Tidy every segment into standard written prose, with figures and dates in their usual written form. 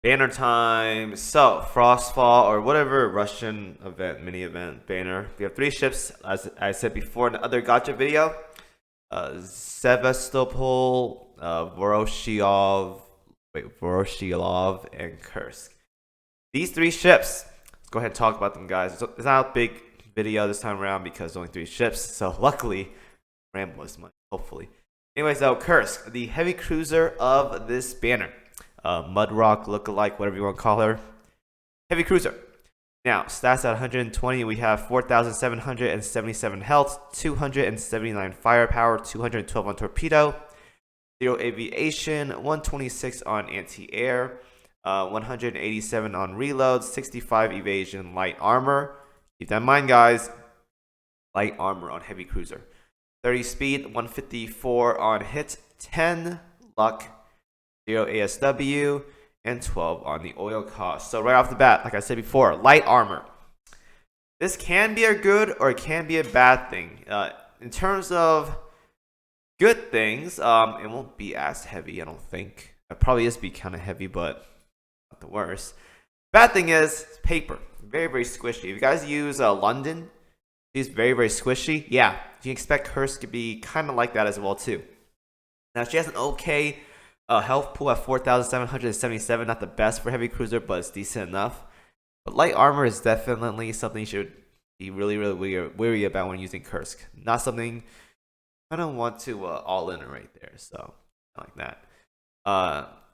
Banner time. So, Frostfall or whatever Russian event, mini event banner. We have 3 ships, as I said before in the other gotcha video. Sevastopol, Voroshilov, and Kursk. These 3 ships. Let's go ahead and talk about them, guys. It's not a big video this time around because only 3 ships. So luckily, ramble is much. Hopefully. Anyways, though, Kursk, the heavy cruiser of this banner. Mudrock lookalike, whatever you want to call her. Heavy cruiser. Now, stats at 120, we have 4,777 health, 279 firepower, 212 on torpedo, 0 aviation, 126 on anti-air, 187 on reload, 65 evasion, light armor. Keep that in mind, guys. Light armor on heavy cruiser. 30 speed, 154 on hit, 10 luck, 0 ASW, and 12 on the oil cost. So right off the bat, like I said before, light armor. This can be a good or it can be a bad thing. In terms of good things, it won't be as heavy, I don't think. It probably is be kind of heavy, but not the worst. Bad thing is paper. Very, very squishy. If you guys use London, she's very, very squishy. Yeah, you can expect Kursk to be kind of like that as well, too. Now, she has an okay health pool at 4,777. Not the best for heavy cruiser, but it's decent enough. But light armor is definitely something you should be really, really wary about when using Kursk. Not something I don't want to all in right there. So, like that.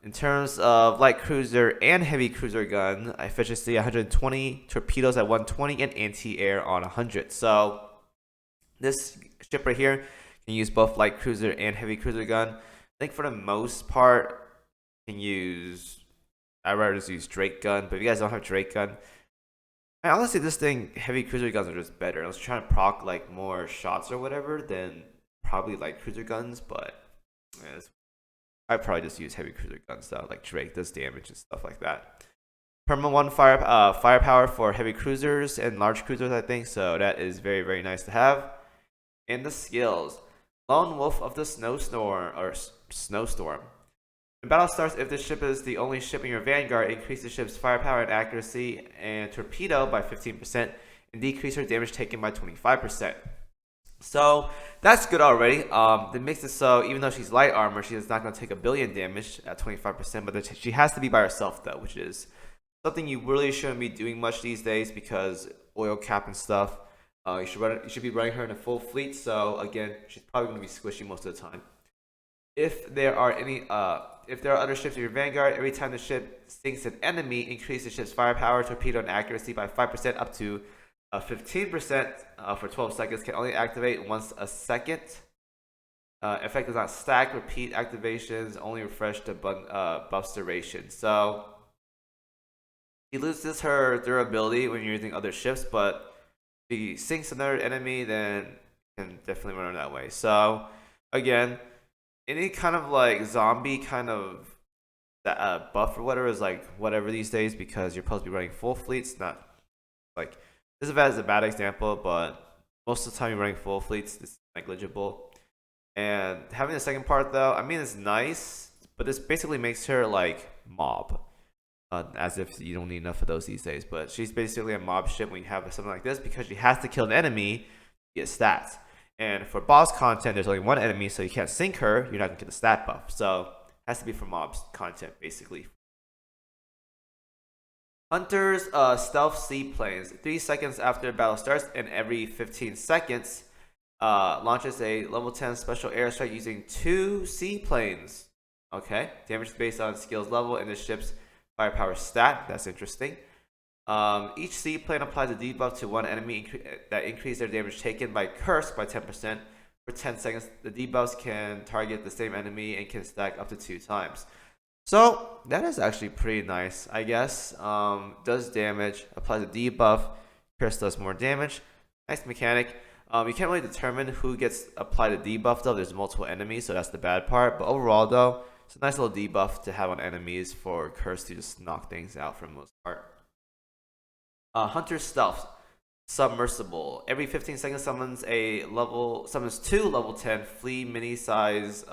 In terms of light cruiser and heavy cruiser gun, efficiency 120, torpedoes at 120, and anti-air on 100. So, this ship right here can use both light cruiser and heavy cruiser gun. I think for the most part, you can use. I'd rather just use Drake gun, but if you guys don't have Drake gun, I honestly this thing heavy cruiser guns are just better. I was trying to proc like more shots or whatever than probably light cruiser guns, but yeah, I'd probably just use heavy cruiser guns though, like Drake does damage and stuff like that. Perma 1 firepower for heavy cruisers and large cruisers, I think, so that is very, very nice to have. And the skills. Lone Wolf of the Snowstorm. When battle starts, if the ship is the only ship in your vanguard, increase the ship's firepower and accuracy and torpedo by 15% and decrease her damage taken by 25%. So that's good already. That makes it so even though she's light armor, she is not going to take a billion damage at 25%, but she has to be by herself though, which is something you really shouldn't be doing much these days because oil cap and stuff. You should be running her in a full fleet. So again, she's probably going to be squishy most of the time. If there are other ships in your vanguard, every time the ship sinks an enemy, increase the ship's firepower, torpedo, and accuracy by 5% up to 15% for 12 seconds. Can only activate once a second. Effect does not stack. Repeat activations. Only refresh the buff's duration. So she loses her durability when you're using other ships, but if he sinks another enemy, then you can definitely run that way. So again, any kind of like zombie kind of buff or whatever is like whatever these days because you're supposed to be running full fleets. Not like this is a bad example, but most of the time you're running full fleets. It's negligible. And having the second part though, I mean it's nice, but this basically makes her like mob. As if you don't need enough of those these days. But she's basically a mob ship when you have something like this because she has to kill an enemy to get stats. And for boss content, there's only one enemy, so you can't sink her. You're not going to get the stat buff. So it has to be for mobs content, basically. Hunters, stealth seaplanes. 3 seconds after the battle starts and every 15 seconds, launches a level 10 special airstrike using 2 seaplanes. Okay, damage is based on skills level and the ship's firepower stat. That's interesting. Each seaplane applies a debuff to one enemy that increases their damage taken by Kursk by 10% for 10 seconds. The debuffs can target the same enemy and can stack up to 2 times. So that is actually pretty nice, I guess. Does damage, applies a debuff. Kursk does more damage. Nice mechanic. You can't really determine who gets applied a debuff though. There's multiple enemies, so that's the bad part. But overall though, it's a nice little debuff to have on enemies for Kursk to just knock things out for the most part. Hunter Stealth. Submersible. Every 15 seconds summons 2 level 10 flea mini-size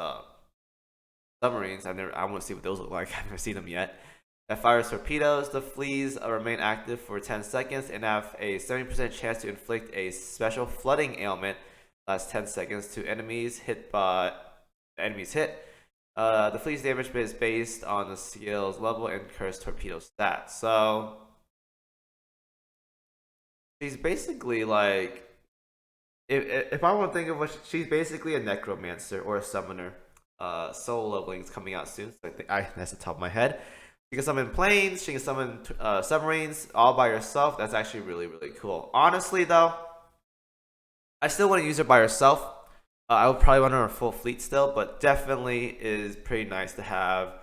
submarines. I want to see what those look like. I haven't seen them yet. that fires torpedoes. The fleas remain active for 10 seconds and have a 70% chance to inflict a special flooding ailment last 10 seconds to enemies hit. The flea's damage is based on the skill's level and Kursk torpedo stats. So she's basically like, if I want to think of what she's basically a necromancer or a summoner. Soul leveling is coming out soon, so that's the top of my head. She can summon planes, she can summon submarines all by herself. That's actually really, really cool. Honestly, though, I still want to use her by herself. I would probably want her on a full fleet still, but definitely is pretty nice to have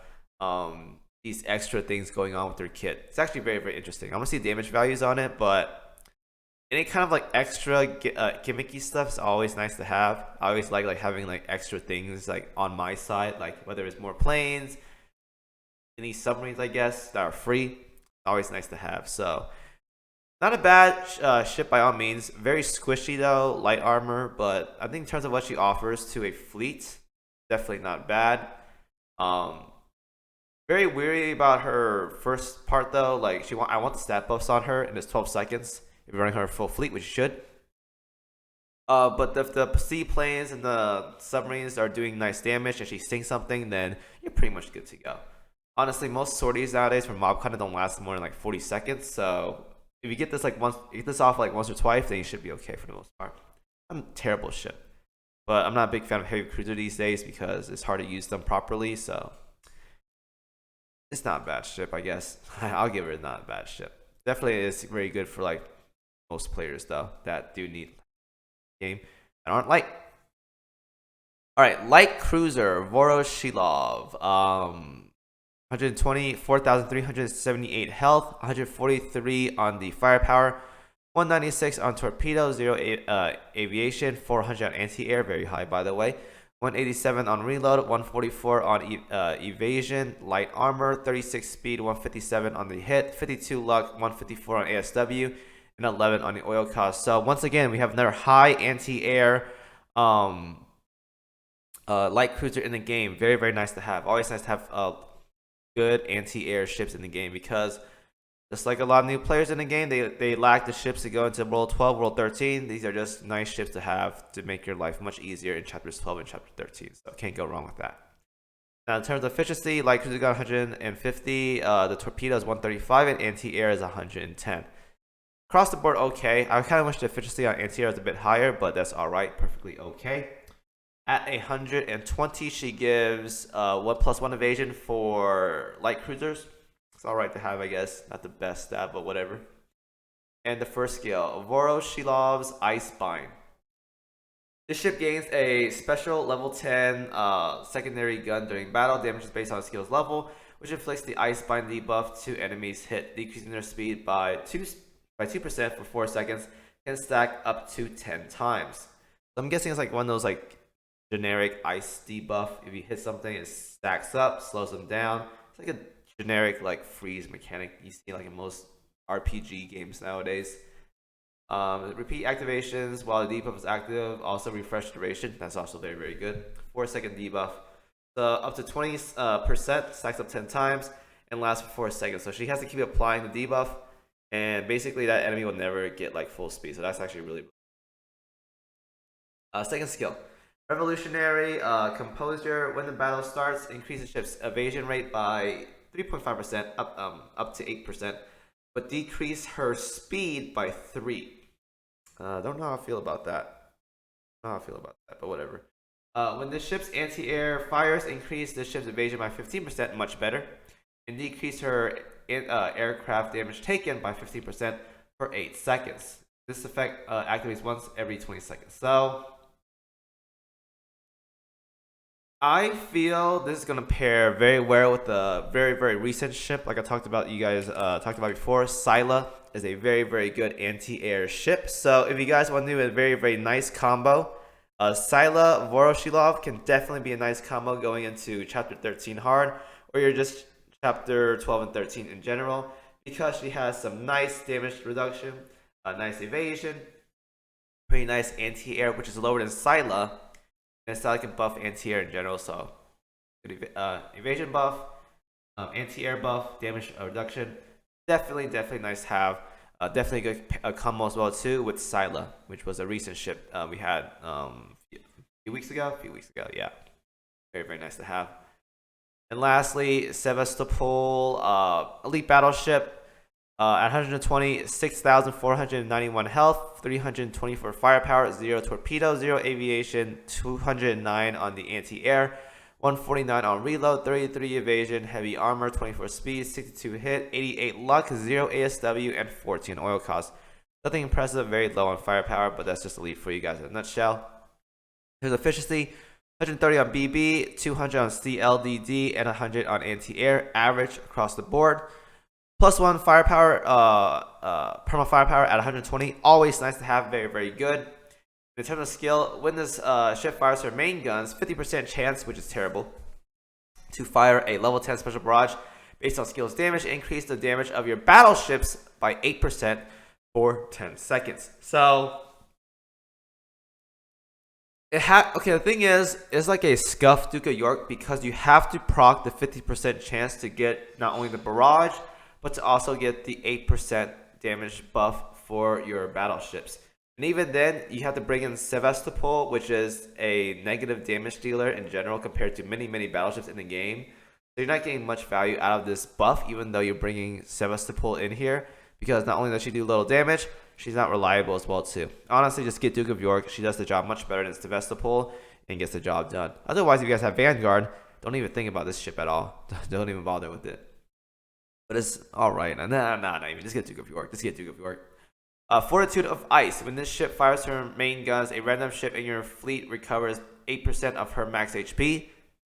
these extra things going on with her kit. It's actually very, very interesting. I want to see damage values on it, but any kind of like extra gimmicky stuff is always nice to have. I always like having like extra things like on my side, like whether it's more planes, any submarines, I guess, that are free. Always nice to have. So not a bad ship by all means. Very squishy though, light armor, but I think in terms of what she offers to a fleet, definitely not bad. Very weary about her first part though. Like I want the stat buffs on her, and it's 12 seconds. If you're running her full fleet, which you should. But if the seaplanes and the submarines are doing nice damage and she sinks something, then you're pretty much good to go. Honestly, most sorties nowadays for mob kind of don't last more than like 40 seconds. So if you get this off like once or twice, then you should be okay for the most part. I'm a terrible ship, but I'm not a big fan of heavy cruiser these days because it's hard to use them properly. So it's not a bad ship, I guess. I'll give it not a bad ship. Definitely is very good for like most players though that do need game and aren't light. All right, light cruiser Voroshilov, 4,378 health, 143 on the firepower, 196 on torpedo, 0 aviation, 400 on anti-air, very high by the way, 187 on reload, 144 on evasion, light armor, 36 speed, 157 on the hit, 52 luck, 154 on ASW, and 11 on the oil cost. So once again, we have another high anti-air light cruiser in the game. Very, very nice to have. Always nice to have good anti-air ships in the game because just like a lot of new players in the game, they lack the ships to go into World 12, World 13. These are just nice ships to have to make your life much easier in Chapters 12 and Chapter 13. So can't go wrong with that. Now in terms of efficiency, light cruiser got 150, the torpedo is 135, and anti-air is 110. Across the board, okay. I kind of wish the efficiency on anti-air was a bit higher, but that's all right, perfectly okay. At 120, she gives 1+1 evasion for light cruisers. It's all right to have, I guess. Not the best stat, but whatever. And the first skill, Voroshilov's Ice Bind. This ship gains a special level 10 secondary gun during battle. Damage is based on skill's level, which inflicts the Ice Bind debuff to enemies hit, decreasing their speed by 2% for 4 seconds, can stack up to 10 times. So I'm guessing it's like one of those like generic ice debuff. If you hit something, it stacks up, slows them down. It's like a generic like freeze mechanic you see like in most RPG games nowadays. Repeat activations while the debuff is active. Also refresh duration. That's also very, very good. 4-second debuff. So up to 20% stacks up 10 times and lasts for 4 seconds. So she has to keep applying the debuff. And basically that enemy will never get like full speed. So that's actually really second skill. Revolutionary Composure. When the battle starts, increase the ship's evasion rate by 3.5% up to 8%, but decrease her speed by 3. Don't know how I feel about that. But whatever. When the ship's anti-air fires, increase the ship's evasion by 15%, much better, and decrease her aircraft damage taken by 15% for 8 seconds. This effect activates once every 20 seconds. So I feel this is going to pair very well with the very, very recent ship. Like I talked about, you guys talked about before, Scylla is a very, very good anti-air ship. So if you guys want to do a very, very nice combo, Scylla Voroshilov can definitely be a nice combo going into Chapter 13 hard, or you're just Chapter 12 and 13 in general, because she has some nice damage reduction, nice evasion, pretty nice anti-air, which is lower than Scylla. And Scylla can buff anti-air in general, so good evasion buff, Anti-air buff, damage reduction. Definitely nice to have. Definitely good combo as well too with Scylla, which was a recent ship we had a few weeks ago. Yeah, very nice to have. And lastly, Sevastopol, elite battleship. At 120, 6,491 health, 324 firepower, 0 torpedo, 0 aviation, 209 on the anti-air, 149 on reload, 33 evasion, heavy armor, 24 speed, 62 hit, 88 luck, 0 ASW, and 14 oil cost. Nothing impressive, very low on firepower, but that's just elite for you guys in a nutshell. Here's efficiency. 130 on BB, 200 on CLDD, and 100 on anti-air, average across the board. +1 firepower, perma firepower at 120. Always nice to have, very good. In terms of skill, when this ship fires her main guns, 50% chance, which is terrible, to fire a level 10 special barrage based on skills damage. Increase the damage of your battleships by 8% for 10 seconds. So okay, the thing is, it's like a scuffed Duke of York because you have to proc the 50% chance to get not only the barrage, but to also get the 8% damage buff for your battleships. And even then, you have to bring in Sevastopol, which is a negative damage dealer in general compared to many battleships in the game. So you're not getting much value out of this buff, even though you're bringing Sevastopol in here, because not only does she do little damage, she's not reliable as well too. Honestly, just get Duke of York. She does the job much better than Sevastopol and gets the job done. Otherwise, if you guys have Vanguard, don't even think about this ship at all. Don't even bother with it. But it's alright. Not even. Just get Duke of York. Fortitude of Ice. When this ship fires her main guns, a random ship in your fleet recovers 8% of her max HP.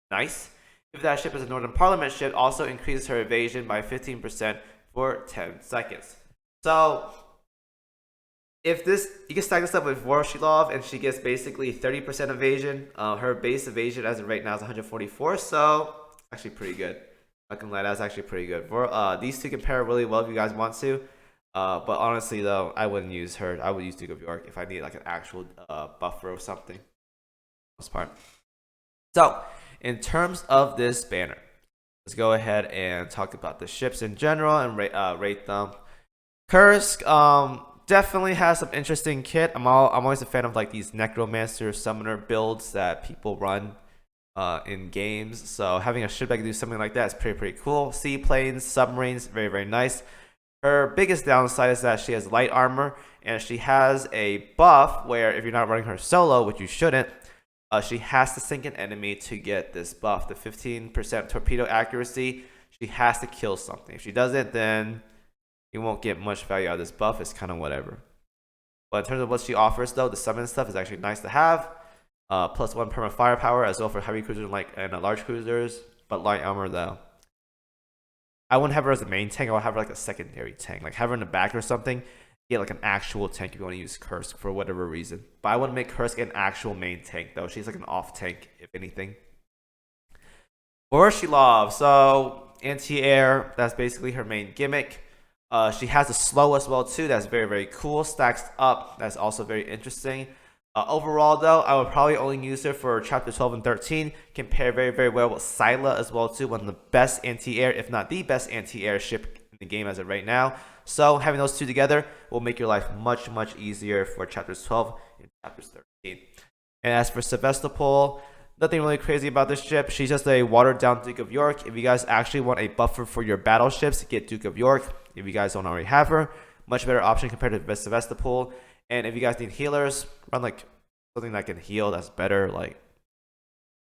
Nice. If that ship is a Northern Parliament ship, also increases her evasion by 15% for 10 seconds. So, if this, you can stack this up with Voroshilov, and she gets basically 30% evasion. Her base evasion as of right now is 144, so actually pretty good. Not gonna lie, that's actually pretty good. These two compare really well if you guys want to. But honestly though, I wouldn't use her. I would use Duke of York if I need like an actual buffer or something. Most part. So, in terms of this banner, let's go ahead and talk about the ships in general and rate them. Kursk definitely has some interesting kit. I'm always a fan of like these necromancer summoner builds that people run in games. So having a ship that can do something like that is pretty cool. Seaplanes, submarines, very nice. Her biggest downside is that she has light armor, and she has a buff where if you're not running her solo, which you shouldn't, she has to sink an enemy to get this buff. The 15% torpedo accuracy, she has to kill something. If she doesn't, then you won't get much value out of this buff. It's kind of whatever. But in terms of what she offers, though, the summon stuff is actually nice to have. +1 perma firepower as well for heavy cruisers and large cruisers, but light armor though. I wouldn't have her as a main tank. I would have her like a secondary tank, like have her in the back or something. Get like an actual tank if you want to use Kursk for whatever reason. But I wouldn't make Kursk an actual main tank though. She's like an off tank if anything. Voroshilov, so anti-air. That's basically her main gimmick. She has a slow as well too. That's very cool. Stacks up. That's also very interesting. Overall, though, I would probably only use her for Chapter 12 and 13. Compare very well with Scylla as well, too. One of the best anti-air, if not the best anti-air ship in the game as of right now. So, having those two together will make your life much easier for Chapters 12 and Chapters 13. And as for Sevastopol, nothing really crazy about this ship. She's just a watered-down Duke of York. If you guys actually want a buffer for your battleships, get Duke of York. If you guys don't already have her, much better option compared to Sevastopol. And if you guys need healers, run like something that can heal that's better, like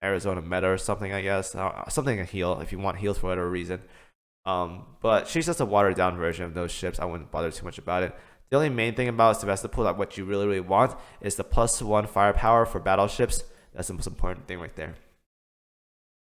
Arizona Meta or something, I guess. Something can heal if you want heals for whatever reason. But she's just a watered down version of those ships. I wouldn't bother too much about it. The only main thing about Sevastopol, like what you really want, is the +1 firepower for battleships. That's the most important thing right there.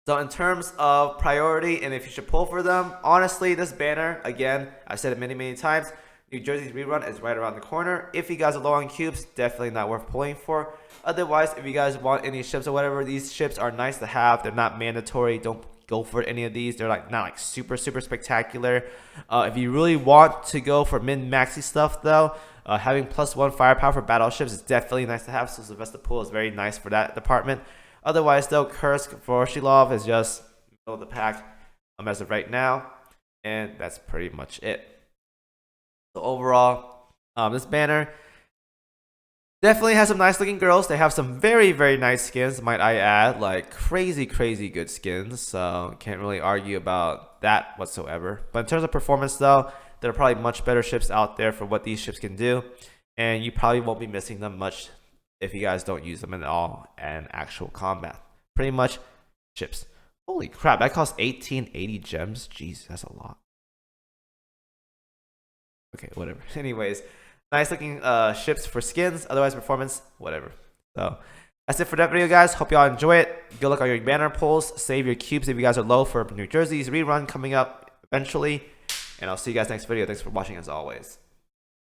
So in terms of priority and if you should pull for them, honestly, this banner, again, I've said it many times, New Jersey's rerun is right around the corner. If you guys are low on cubes, definitely not worth pulling for. Otherwise, if you guys want any ships or whatever, these ships are nice to have. They're not mandatory. Don't go for any of these. They're like not like super spectacular. If you really want to go for min-maxy stuff though, having +1 firepower for battleships is definitely nice to have. So Sevastopol is very nice for that department. Otherwise though, Kursk, Voroshilov is just middle of the pack. as of right now. And that's pretty much it. So overall, this banner definitely has some nice looking girls. They have some very, very nice skins, might I add, like crazy good skins. So can't really argue about that whatsoever. But in terms of performance though, there are probably much better ships out there for what these ships can do. And you probably won't be missing them much if you guys don't use them at all in actual combat. Pretty much ships. Holy crap, that costs 1880 gems. Jeez, that's a lot. Okay, whatever. Anyways, nice looking ships for skins. Otherwise, performance, whatever. So that's it for that video, guys. Hope y'all enjoy it. Good luck on your banner pulls. Save your cubes if you guys are low for New Jersey's rerun coming up eventually. And I'll see you guys next video. Thanks for watching as always.